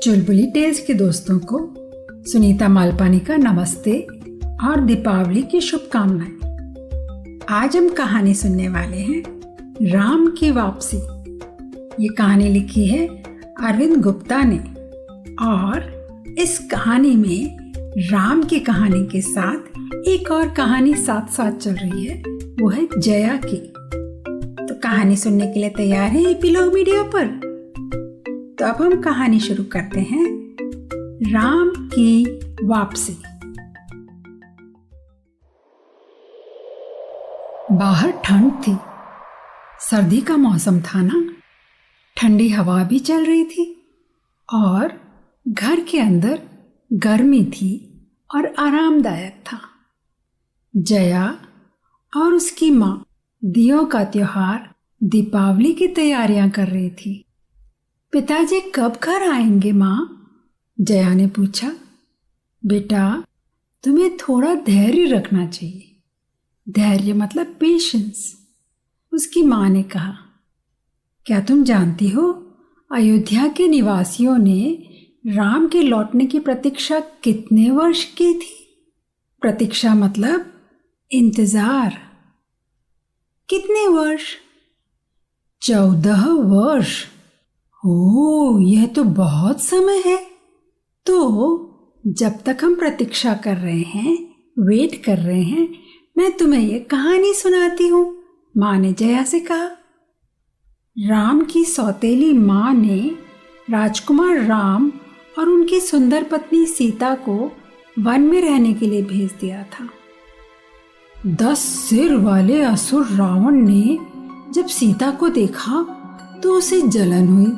चुलबुली tales के दोस्तों को सुनीता मालपानी का नमस्ते और दीपावली की शुभकामनाएं। आज हम कहानी सुनने वाले हैं राम की वापसी। ये कहानी लिखी है अरविंद गुप्ता ने और इस कहानी में राम की कहानी के साथ एक और कहानी साथ साथ चल रही है, वो है जया की। तो कहानी सुनने के लिए तैयार है एपिलॉग मीडिया पर? तो अब हम कहानी शुरू करते हैं। राम की वापसी। बाहर ठंड थी, सर्दी का मौसम था ना। ठंडी हवा भी चल रही थी और घर के अंदर गर्मी थी और आरामदायक था। जया और उसकी माँ दियों का त्योहार दीपावली की तैयारियां कर रही थी। पिताजी कब घर आएंगे माँ? जया ने पूछा। बेटा, तुम्हें थोड़ा धैर्य रखना चाहिए। धैर्य मतलब पेशेंस, उसकी माँ ने कहा। क्या तुम जानती हो, अयोध्या के निवासियों ने राम के लौटने की प्रतीक्षा कितने वर्ष की थी? प्रतीक्षा मतलब इंतजार। कितने वर्ष? 14 वर्ष। ओह, यह तो बहुत समय है। तो जब तक हम प्रतीक्षा कर रहे हैं, वेट कर रहे हैं, मैं तुम्हें यह कहानी सुनाती हूँ, माँ ने जया से कहा। राम की सौतेली माँ ने राजकुमार राम और उनकी सुंदर पत्नी सीता को वन में रहने के लिए भेज दिया था। 10 सिर वाले असुर रावण ने जब सीता को देखा तो उसे जलन हुई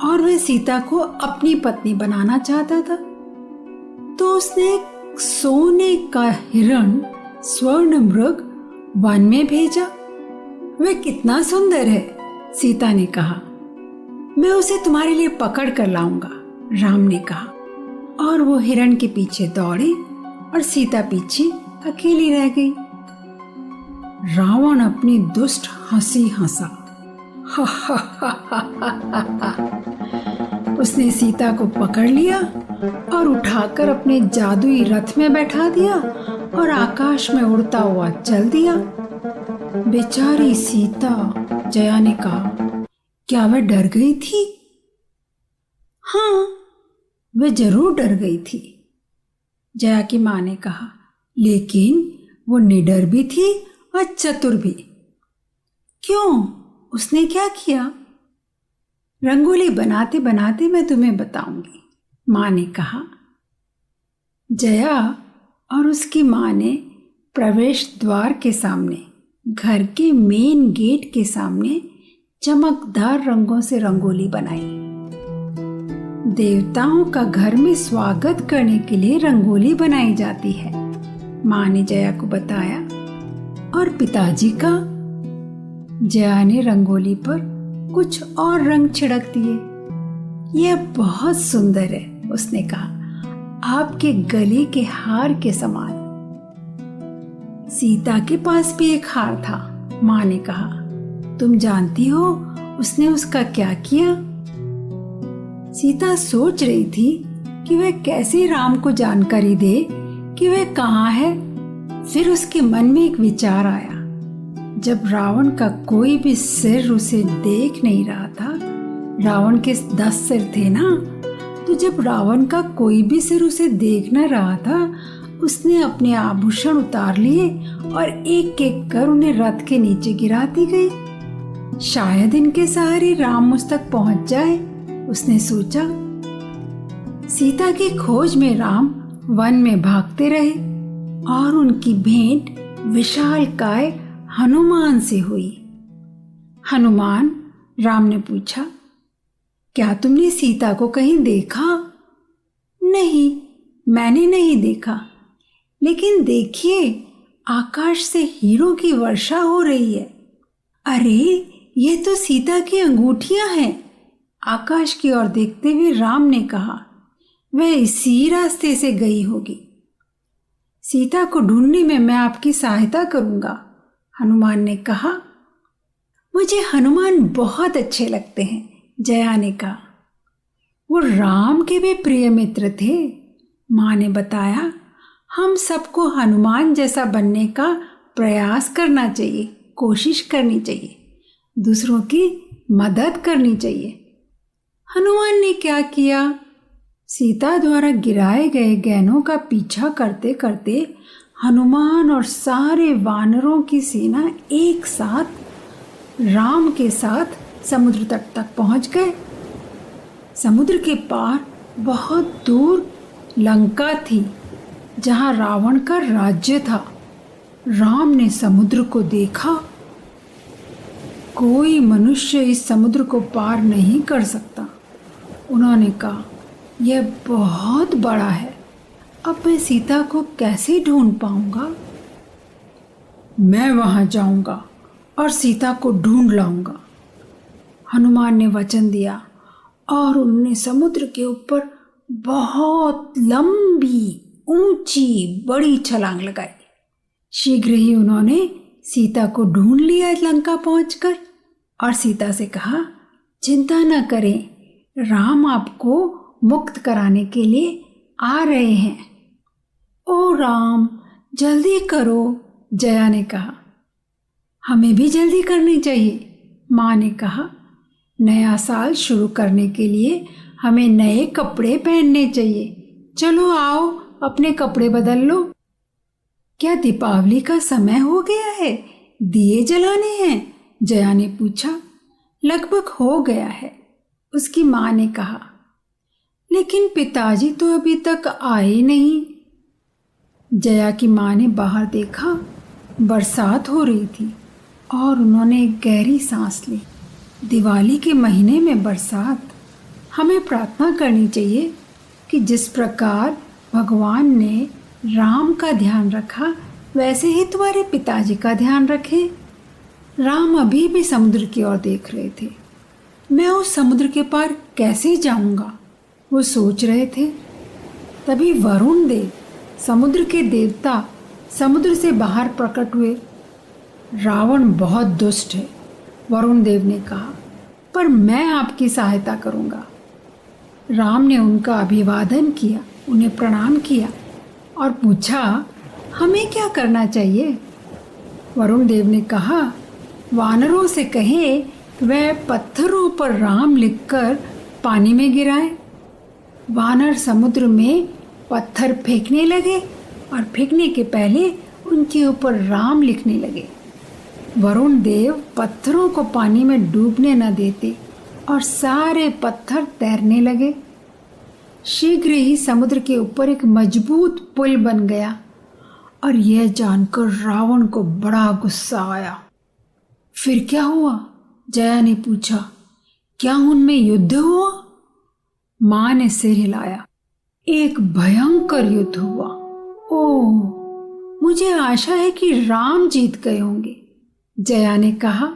और वह सीता को अपनी पत्नी बनाना चाहता था। तो उसने एक सोने का हिरण स्वर्ण मृग वन में भेजा। वह कितना सुंदर है, सीता ने कहा। मैं उसे तुम्हारे लिए पकड़ कर लाऊंगा, राम ने कहा। और वो हिरण के पीछे दौड़े और सीता पीछे अकेली रह गई। रावण अपनी दुष्ट हंसी हंसा। उसने सीता को पकड़ लिया और उठाकर अपने जादुई रथ में बैठा दिया और आकाश में उड़ता हुआ चल दिया। बेचारी सीता, जया ने कहा। क्या वह डर गई थी? हाँ, वह जरूर डर गई थी, जया की माँ ने कहा। लेकिन वो निडर भी थी और चतुर भी। क्यों? उसने क्या किया? रंगोली बनाते बनाते मैं तुम्हें बताऊंगी, माँ ने कहा। जया और उसकी माँ ने प्रवेश द्वार के सामने, घर के मेन गेट के सामने चमकदार रंगों से रंगोली बनाई। देवताओं का घर में स्वागत करने के लिए रंगोली बनाई जाती है, माँ ने जया को बताया। और पिताजी का? जया ने रंगोली पर कुछ और रंग छिड़क दिए। यह बहुत सुंदर है, उसने कहा, आपके गले के हार के समान। सीता के पास भी एक हार था, माँ ने कहा। तुम जानती हो उसने उसका क्या किया? सीता सोच रही थी कि वह कैसे राम को जानकारी दे कि वह कहाँ है। फिर उसके मन में एक विचार आया। जब रावण का कोई भी सिर उसे देख नहीं रहा था, रावण के 10 सिर थे ना, तो जब रावण का कोई भी सिर उसे देख न रहा था, उसने अपने आभूषण उतार लिए और एक एक कर उन्हें रथ के नीचे गिराती गई। शायद इनके सहारे राम मुझ तक पहुंच जाए, उसने सोचा। सीता की खोज में राम वन में भागते रहे और उनकी भेंट विशालकाय हनुमान से हुई। हनुमान, राम ने पूछा, क्या तुमने सीता को कहीं देखा? नहीं, मैंने नहीं देखा। लेकिन देखिए, आकाश से हीरों की वर्षा हो रही है। अरे, ये तो सीता की अंगूठियां हैं। आकाश की ओर देखते हुए राम ने कहा, वह इसी रास्ते से गई होगी। सीता को ढूंढने में मैं आपकी सहायता करूंगा, हनुमान ने कहा। मुझे हनुमान बहुत अच्छे लगते हैं, जया ने कहा। वो राम के भी प्रिय मित्र थे। माँ ने बताया, हम सबको हनुमान जैसा बनने का प्रयास करना चाहिए, कोशिश करनी चाहिए, दूसरों की मदद करनी चाहिए। हनुमान ने क्या किया? सीता द्वारा गिराए गए गहनों का पीछा करते करते हनुमान और सारे वानरों की सेना एक साथ राम के साथ समुद्र तट तक पहुंच गए। समुद्र के पार बहुत दूर लंका थी, जहां रावण का राज्य था। राम ने समुद्र को देखा। कोई मनुष्य इस समुद्र को पार नहीं कर सकता। उन्होंने कहा, यह बहुत बड़ा है, अब मैं सीता को कैसे ढूंढ पाऊंगा? मैं वहां जाऊंगा और सीता को ढूंढ लाऊंगा। हनुमान ने वचन दिया और उन्होंने समुद्र के ऊपर बहुत लंबी, ऊंची, बड़ी छलांग लगाई। शीघ्र ही उन्होंने सीता को ढूंढ लिया लंका पहुंचकर, और सीता से कहा, चिंता न करें, राम आपको मुक्त कराने के लिए आ रहे हैं। ओ राम, जल्दी करो, जया ने कहा। हमें भी जल्दी करनी चाहिए, माँ ने कहा। नया साल शुरू करने के लिए हमें नए कपड़े पहनने चाहिए। चलो आओ, अपने कपड़े बदल लो। क्या दीपावली का समय हो गया है? दिए जलाने हैं? जया ने पूछा। लगभग हो गया है, उसकी माँ ने कहा। लेकिन पिताजी तो अभी तक आए नहीं। जया की माँ ने बाहर देखा, बरसात हो रही थी और उन्होंने एक गहरी सांस ली। दिवाली के महीने में बरसात। हमें प्रार्थना करनी चाहिए कि जिस प्रकार भगवान ने राम का ध्यान रखा, वैसे ही तुम्हारे पिताजी का ध्यान रखें। राम अभी भी समुद्र की ओर देख रहे थे। मैं उस समुद्र के पार कैसे जाऊंगा, वो सोच रहे थे। तभी वरुण देव, समुद्र के देवता, समुद्र से बाहर प्रकट हुए। रावण बहुत दुष्ट है, वरुण देव ने कहा, पर मैं आपकी सहायता करूंगा। राम ने उनका अभिवादन किया, उन्हें प्रणाम किया और पूछा, हमें क्या करना चाहिए? वरुण देव ने कहा, वानरों से कहें वह पत्थरों पर राम लिखकर पानी में गिराए। वानर समुद्र में पत्थर फेंकने लगे और फेंकने के पहले उनके ऊपर राम लिखने लगे। वरुण देव पत्थरों को पानी में डूबने न देते और सारे पत्थर तैरने लगे। शीघ्र ही समुद्र के ऊपर एक मजबूत पुल बन गया और यह जानकर रावण को बड़ा गुस्सा आया। फिर क्या हुआ? जया ने पूछा। क्या उनमें युद्ध हुआ? माँ ने सिर हिलाया। एक भयंकर युद्ध हुआ। ओह, मुझे आशा है कि राम जीत गए होंगे, जया ने कहा।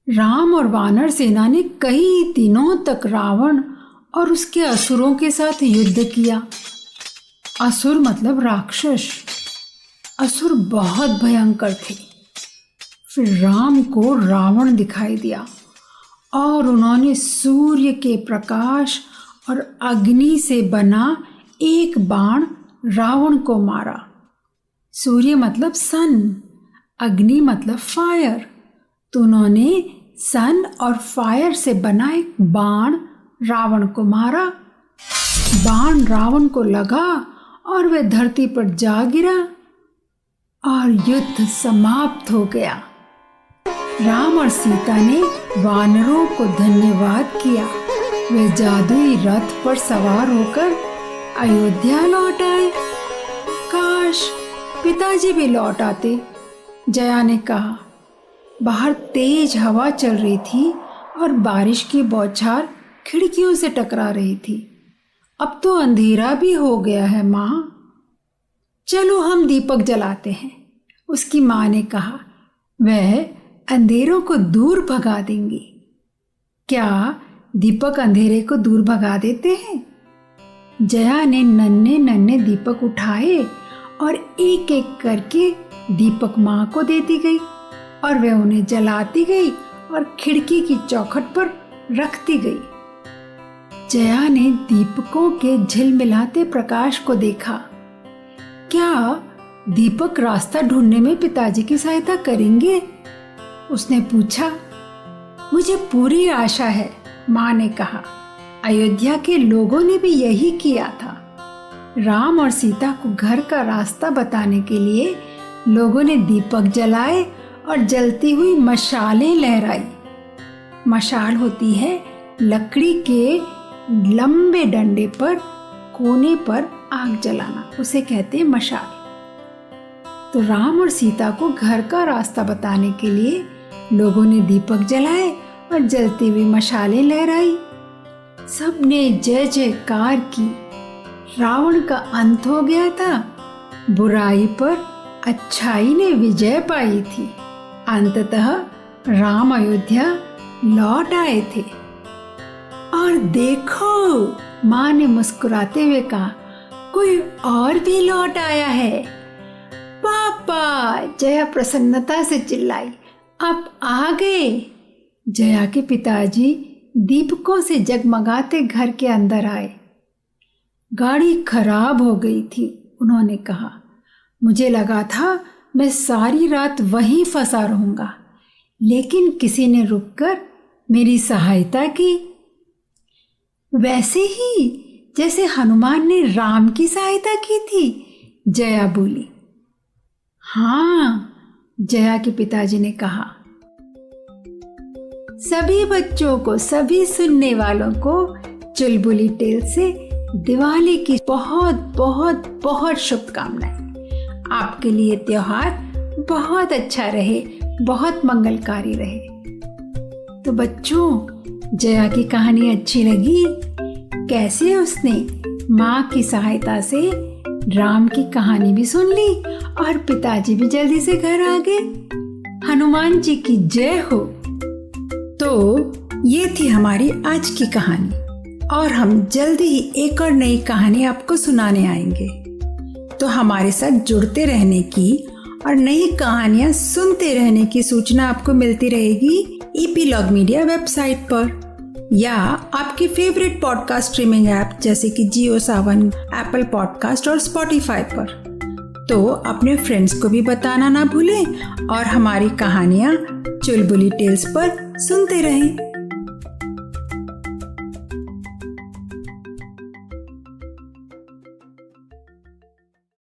राम और वानर सेना ने कई दिनों तक रावण और उसके असुरों के साथ युद्ध किया। असुर मतलब राक्षस। असुर बहुत भयंकर थे। फिर राम को रावण दिखाई दिया और उन्होंने सूर्य के प्रकाश और अग्नि से बना एक बाण रावण को मारा। सूर्य मतलब सन, अग्नि मतलब फायर। तो उन्होंने सन और फायर से बना एक बाण रावण को मारा। बाण रावण को लगा और वह धरती पर जा गिरा और युद्ध समाप्त हो गया। राम और सीता ने वानरों को धन्यवाद किया। वे जादुई रथ पर सवार होकर अयोध्या लौट आए। काश पिताजी भी लौट आते, जया ने कहा। बाहर तेज हवा चल रही थी और बारिश की बौछार खिड़कियों से टकरा रही थी। अब तो अंधेरा भी हो गया है माँ। चलो हम दीपक जलाते हैं, उसकी माँ ने कहा। वह अंधेरों को दूर भगा देंगी। क्या दीपक अंधेरे को दूर भगा देते हैं? जया ने नन्हे नन्हे दीपक उठाए और एक एक करके दीपक माँ को देती गई और वह उन्हें जलाती गई और खिड़की की चौखट पर रखती गई। जया ने दीपकों के झिलमिलाते प्रकाश को देखा। क्या दीपक रास्ता ढूंढने में पिताजी की सहायता करेंगे? उसने पूछा। मुझे पूरी आशा है, माँ ने कहा। अयोध्या के लोगों ने भी यही किया था। राम और सीता को घर का रास्ता बताने के लिए लोगों ने दीपक जलाए और जलती हुई मशालें लहराई। मशाल होती है लकड़ी के लंबे डंडे पर कोने पर आग जलाना, उसे कहते हैं मशाल। तो राम और सीता को घर का रास्ता बताने के लिए लोगों ने दीपक जलाए और जलती हुई मशालें लहराई। सबने जय जयकार की। रावण का अंत हो गया था। बुराई पर अच्छाई ने विजय पाई थी। अंततः राम अयोध्या लौट आए थे। और देखो, माँ ने मुस्कुराते हुए कहा, कोई और भी लौट आया है। पापा, जया प्रसन्नता से चिल्लाई, आप आ गए। जया के पिताजी दीपकों से जगमगाते घर के अंदर आए। गाड़ी खराब हो गई थी, उन्होंने कहा। मुझे लगा था मैं सारी रात वहीं फंसा रहूंगा, लेकिन किसी ने रुककर मेरी सहायता की। वैसे ही जैसे हनुमान ने राम की सहायता की थी, जया बोली। हाँ, जया के पिताजी ने कहा। सभी बच्चों को, सभी सुनने वालों को चुलबुली टेल से दिवाली की बहुत बहुत बहुत शुभकामनाएं। आपके लिए त्योहार बहुत अच्छा रहे, बहुत मंगलकारी रहे। तो बच्चों, जया की कहानी अच्छी लगी? कैसे उसने माँ की सहायता से राम की कहानी भी सुन ली और पिताजी भी जल्दी से घर आ गए। हनुमान जी की जय हो। तो ये थी हमारी आज की कहानी, और हम जल्दी ही एक और नई कहानी आपको सुनाने आएंगे। तो हमारे साथ जुड़ते रहने की और नई कहानियां सुनते रहने की सूचना आपको मिलती रहेगी ईपीलॉग मीडिया वेबसाइट पर या आपके फेवरेट पॉडकास्ट स्ट्रीमिंग ऐप जैसे कि जियो सावन, एप्पल पॉडकास्ट और स्पॉटिफाई पर। तो अपने फ्रेंड्स को भी बताना ना भूलें और हमारी कहानियां चुलबुली टेल्स पर सुनते रहें।